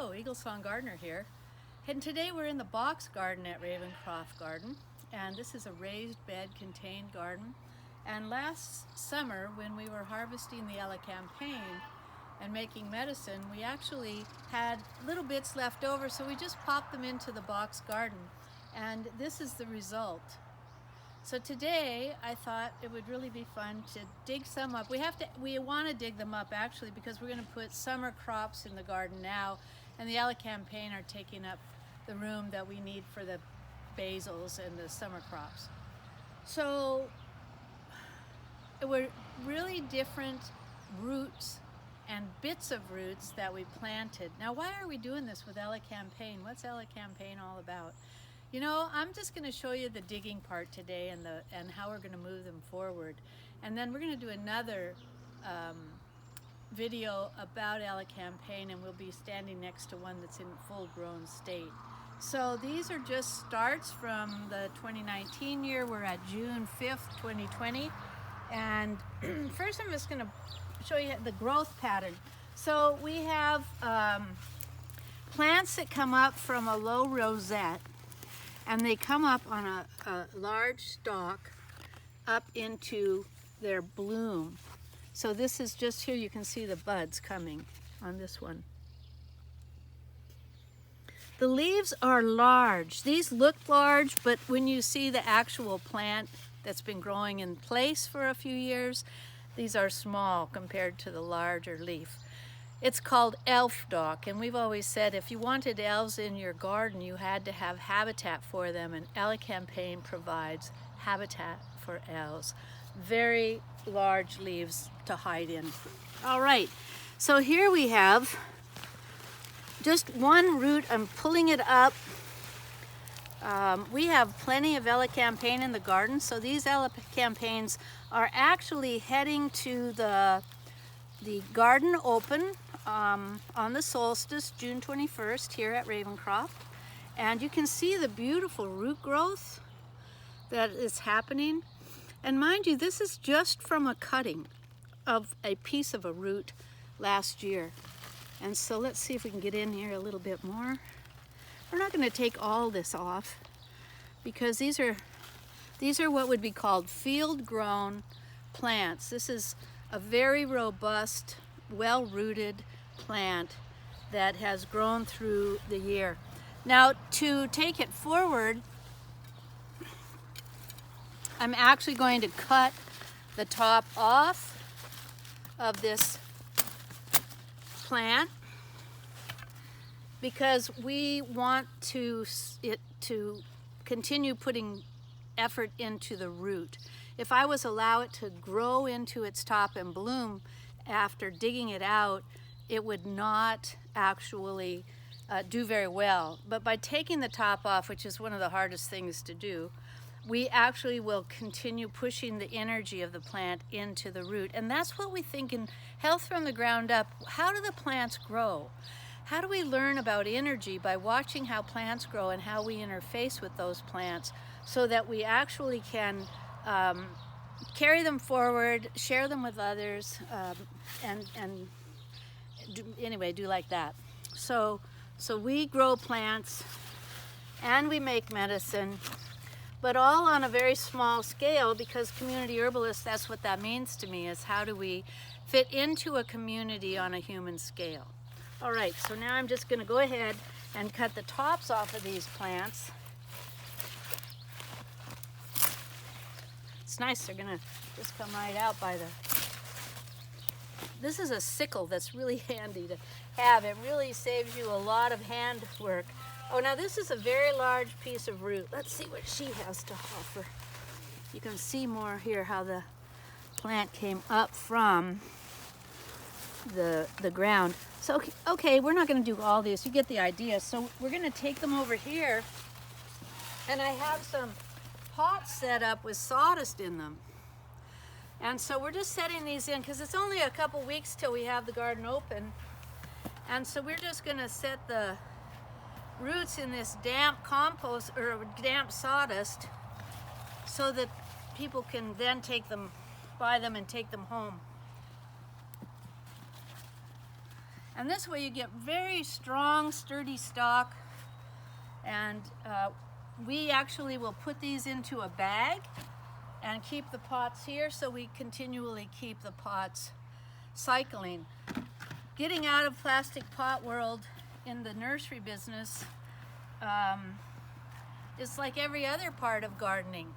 Hello, Eagle Song Gardener here. And today we're in the box garden at Ravencroft Garden. And this is a raised bed contained garden. And last summer when we were harvesting the Elecampane and making medicine, we actually had little bits left over, so we just popped them into the box garden. And this is the result. So today I thought it would really be fun to dig some up. We want to dig them up actually because we're going to put summer crops in the garden now, and the Elecampane are taking up the room that we need for the basils and the summer crops. So it were really different roots and bits of roots that we planted. Now, why are we doing this with Elecampane? What's Elecampane all about? You know, I'm just going to show you the digging part today and how we're going to move them forward. And then we're going to do another video about Elecampane, and we'll be standing next to one that's in full grown state. So these are just starts from the 2019 year. We're at June 5th, 2020. And first I'm just going to show you the growth pattern. So we have plants that come up from a low rosette, and they come up on a large stalk up into their bloom. So this is just here, you can see the buds coming on this one. The leaves are large. These look large, but when you see the actual plant that's been growing in place for a few years, these are small compared to the larger leaf. It's called elf dock, and we've always said if you wanted elves in your garden, you had to have habitat for them, and Elecampane provides habitat for elves. Very large leaves to hide in. All right, so here we have just one root. I'm pulling it up. We have plenty of Elecampane in the garden, so these Elecampanes are actually heading to the garden open on the solstice, June 21st, here at Ravencroft. And you can see the beautiful root growth that is happening. And mind you, this is just from a cutting of a piece of a root last year. And so let's see if we can get in here a little bit more. We're not going to take all this off because these are what would be called field-grown plants. This is a very robust, well-rooted plant that has grown through the year. Now, to take it forward, I'm actually going to cut the top off of this plant because we want it to continue putting effort into the root. If I was allow it to grow into its top and bloom after digging it out, it would not actually do very well. But by taking the top off, which is one of the hardest things to do, we actually will continue pushing the energy of the plant into the root. And that's what we think in Health from the Ground Up. How do the plants grow? How do we learn about energy? By watching how plants grow and how we interface with those plants so that we actually can carry them forward, share them with others, and do like that. So we grow plants and we make medicine, but all on a very small scale, because community herbalist, that's what that means to me, is how do we fit into a community on a human scale. All right, so now I'm just going to go ahead and cut the tops off of these plants. It's nice, they're gonna just come right out by the... This is a sickle that's really handy to have. It really saves you a lot of hand work. Oh, now this is a very large piece of root. Let's see what she has to offer. You can see more here how the plant came up from the ground. So, okay, we're not gonna do all this. You get the idea. So we're gonna take them over here, and I have some pots set up with sawdust in them. And so we're just setting these in because it's only a couple weeks till we have the garden open. And so we're just going to set the roots in this damp compost or damp sawdust so that people can then buy them and take them home. And this way you get very strong, sturdy stalk. And we actually will put these into a bag and keep the pots here so we continually keep the pots cycling. Getting out of plastic pot world in the nursery business is like every other part of gardening.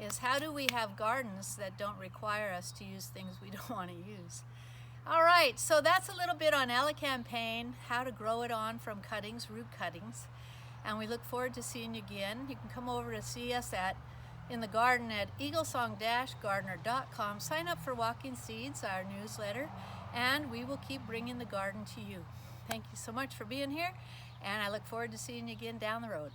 Is how do we have gardens that don't require us to use things we don't want to use? All right, so that's a little bit on Elecampane, how to grow it on from cuttings, root cuttings. And we look forward to seeing you again. You can come over to see us in the garden at eaglesong-gardener.com. Sign up for Walking Seeds, our newsletter, and we will keep bringing the garden to you. Thank you so much for being here, and I look forward to seeing you again down the road.